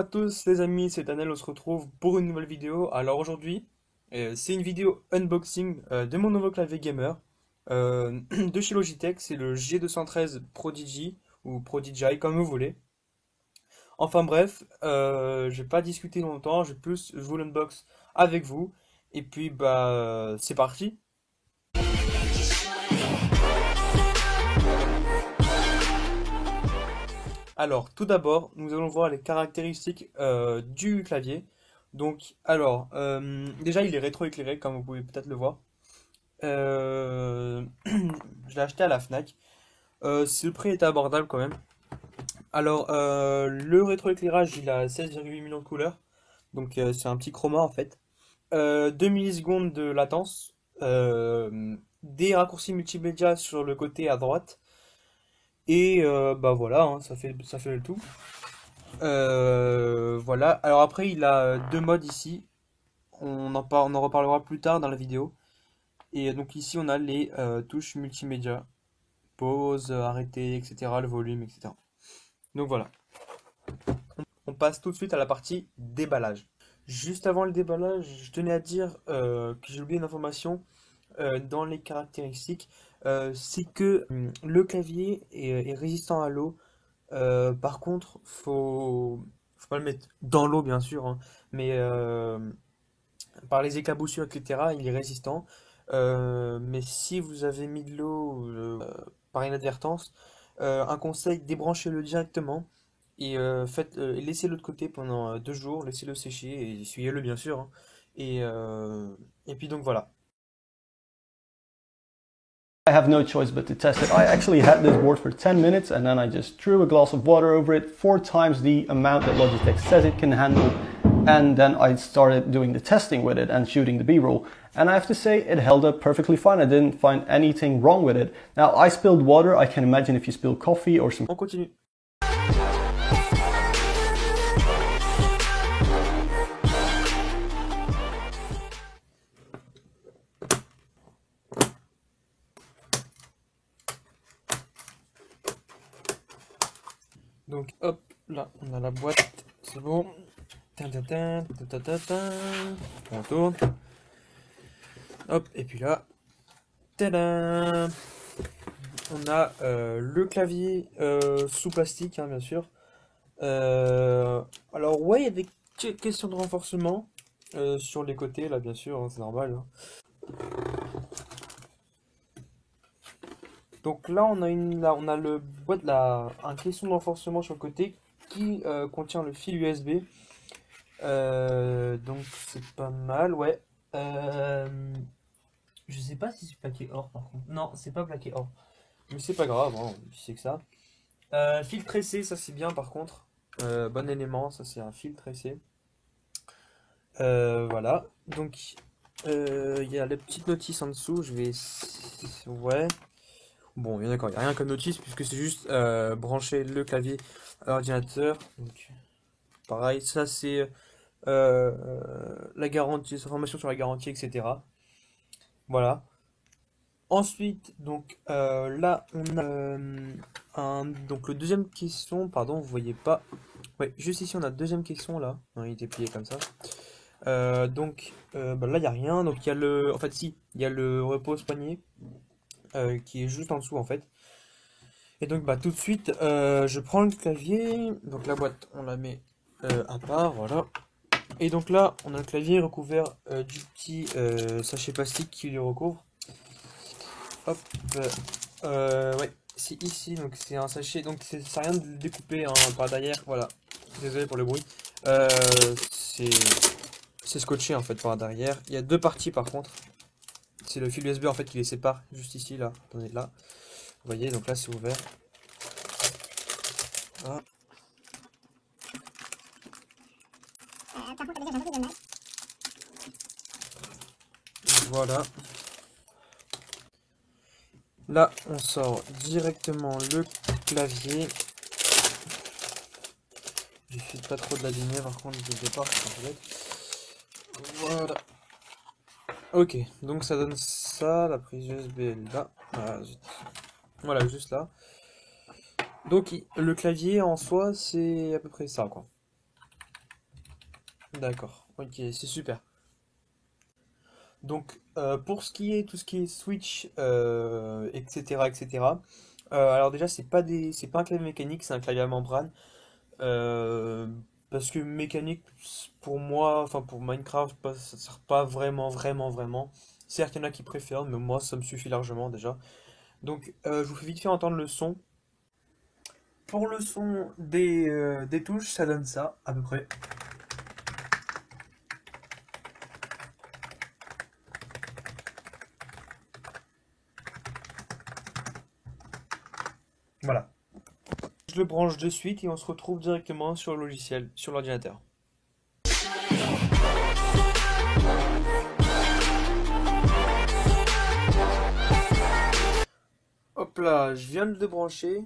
à tous les amis, c'est Daniel, on se retrouve pour une nouvelle vidéo. Alors aujourd'hui, c'est une vidéo unboxing de mon nouveau clavier gamer de chez Logitech, c'est le G213 Prodigy ou Prodigy comme vous voulez. Enfin bref, je vais pas discuter longtemps, je vais plus vous l'unbox avec vous. Et puis c'est parti. Alors, tout d'abord, nous allons voir les caractéristiques du clavier. Donc, alors, déjà, il est rétroéclairé, comme vous pouvez peut-être le voir. Euh, je l'ai acheté à la Fnac. Le prix était abordable quand même. Alors, le rétroéclairage, il a 16,8 millions de couleurs. Donc, c'est un petit chroma en fait. 2 millisecondes de latence. Des raccourcis multimédia sur le côté à droite. Et voilà, hein, ça fait le tout. Voilà. Alors après, il a deux modes ici. On en reparlera plus tard dans la vidéo. Et donc ici, on a les touches multimédia. Pause, arrêter, etc. Le volume, etc. Donc voilà. On passe tout de suite à la partie déballage. Juste avant le déballage, je tenais à dire que j'ai oublié une information dans les caractéristiques. C'est que le clavier est résistant à l'eau. Par contre, faut pas le mettre dans l'eau, bien sûr, hein, mais par les éclaboussures, etc., il est résistant. Mais si vous avez mis de l'eau par inadvertance, un conseil, débranchez-le directement et laissez-le de côté pendant 2 jours, laissez-le sécher et essuyez-le, bien sûr, hein. Et puis donc voilà. I have no choice but to test it. I actually had this board for 10 minutes and then I just threw a glass of water over it, 4 times the amount that Logitech says it can handle. And then I started doing the testing with it and shooting the B-roll. And I have to say, it held up perfectly fine. I didn't find anything wrong with it. Now, I spilled water. I can imagine if you spill coffee or some On continue. Donc hop, là, on a la boîte, c'est bon. Tin, tin, tin, tin, tin, tin, tin. On tourne. Hop, et puis là, tadam! On a le clavier sous plastique, hein, bien sûr. Alors ouais, il y a des questions de renforcement sur les côtés, là, bien sûr, hein, c'est normal, hein. Donc là, on a un caisson de renforcement sur le côté qui contient le fil USB. Donc c'est pas mal, ouais. Je sais pas si c'est plaqué or par contre. Non, c'est pas plaqué or. Mais c'est pas grave, hein, c'est que ça. Fil tressé, ça c'est bien par contre. Bon élément, ça c'est un fil tressé. Voilà. Donc il y a la petite notice en dessous. Ouais. Bon, d'accord, il n'y a rien comme notice puisque c'est juste brancher le clavier à l'ordinateur. Donc pareil, ça c'est la garantie, les informations sur la garantie, etc. Voilà. Ensuite, donc là, on a donc le deuxième question, pardon, vous voyez pas. Ouais, juste ici, on a le deuxième question là. Non, il était plié comme ça. Là, il n'y a rien. Donc, il y a en fait, si, il y a le repose-poignet qui est juste en dessous en fait. Et donc, tout de suite, je prends le clavier. Donc, la boîte, on la met à part, voilà. Et donc là, on a le clavier recouvert du petit sachet plastique qui le recouvre. Hop, ouais, c'est ici, donc c'est un sachet, donc ça sert à rien de le découper hein, par derrière, voilà. Désolé pour le bruit. Euh, c'est c'est scotché en fait par derrière. Il y a deux parties par contre. C'est le fil USB en fait qui les sépare, juste ici, là. Attendez, là. Vous voyez, donc là c'est ouvert. Ah, voilà. Là, on sort directement le clavier. J'essaie pas trop de l'abîmer par contre dès le départ, c'est un peu bête. Voilà. Ok, donc ça donne ça, la prise USB elle est là. Voilà, voilà, juste là. Donc le clavier en soi, c'est à peu près ça, quoi. D'accord, ok, c'est super. Donc, pour ce qui est tout ce qui est Switch, etc., etc. Alors déjà, c'est pas un clavier mécanique, c'est un clavier à membrane. Euh, Parce que mécanique, pour moi, enfin pour Minecraft, ça sert pas vraiment, vraiment, vraiment. Certes, il y en a qui préfèrent, mais moi, ça me suffit largement déjà. Donc, je vous fais vite fait entendre le son. Pour le son des touches, ça donne ça, à peu près. Voilà. Je le branche de suite et on se retrouve directement sur le logiciel, sur l'ordinateur. Hop là, je viens de le brancher.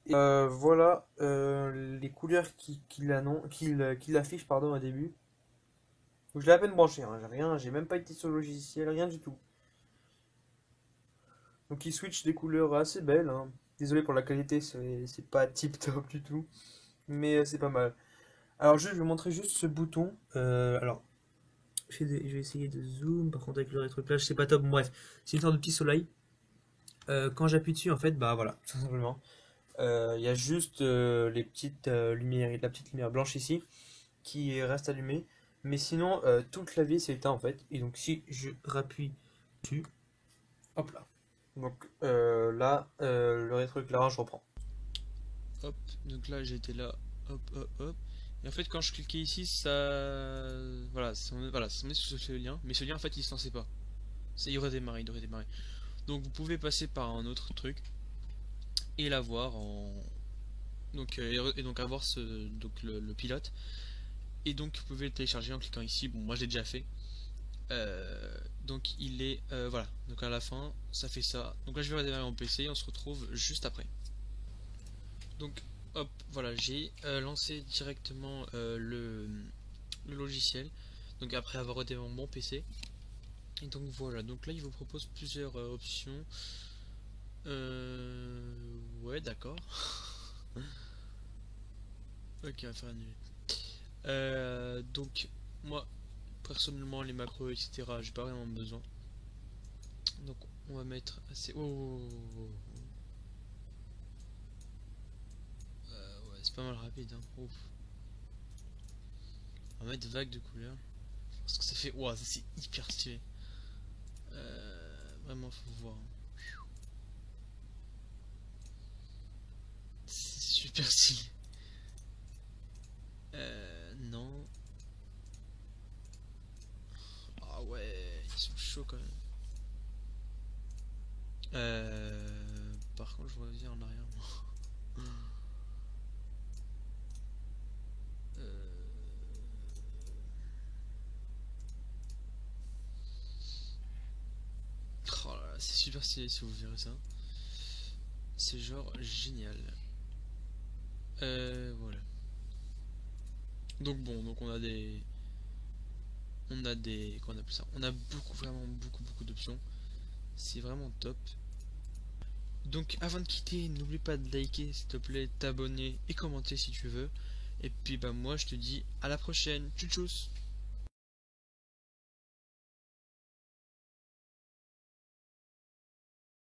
Et, voilà les couleurs qu'il affiche pardon, au début. Donc, je l'ai à peine branché, hein, j'ai même pas été sur le logiciel, rien du tout. Donc il switch des couleurs assez belles, hein. Désolé pour la qualité, c'est pas tip top du tout, mais c'est pas mal. Alors je vais vous montrer juste ce bouton. Alors je vais essayer de zoom, par contre avec le rétroéclairage c'est pas top. Bon, bref, c'est une sorte de petit soleil. Quand j'appuie dessus en fait, bah voilà, tout simplement. Il y a juste les petites lumières, la petite lumière blanche ici qui reste allumée. Mais sinon, tout le clavier s'est éteint en fait. Et donc si je rappuie dessus, hop là. Donc là, le rétroéclairage reprend. Hop, donc là j'étais là, hop, hop, hop. Et en fait, quand je cliquais ici, ça. Voilà, ça met sur ce lien. Mais ce lien, en fait, il se lançait pas. Il redémarrait, il devrait démarrer. Donc, vous pouvez passer par un autre truc et l'avoir en. Donc, et donc avoir le pilote. Et donc, vous pouvez le télécharger en cliquant ici. Bon, moi, je l'ai déjà fait. Donc, il est. Voilà. Donc, à la fin, ça fait ça. Donc, là, je vais redémarrer mon PC et on se retrouve juste après. Donc hop, voilà, j'ai lancé directement le logiciel. Donc après avoir redémarré mon PC. Et donc voilà, donc là il vous propose plusieurs options. Ouais, d'accord. Ok, on va faire annuler. Donc moi, personnellement, les macros, etc., j'ai pas vraiment besoin. Donc on va mettre assez. Ouais, c'est pas mal rapide, hein. Ouf. On va mettre vague de couleurs. Parce que ça fait. Ouah, ça c'est hyper stylé. Vraiment, faut voir. C'est super stylé. Non. Ah ouais, ils sont chauds quand même. Par contre, je reviens en arrière. Euh, oh là là, c'est super stylé si vous verrez ça. C'est genre génial. Voilà. Donc bon, donc qu'on appelle ça. On a beaucoup, vraiment beaucoup, beaucoup d'options. C'est vraiment top. Donc avant de quitter, n'oublie pas de liker s'il te plaît, t'abonner et commenter si tu veux. Et puis bah moi je te dis à la prochaine. Tchou tchous.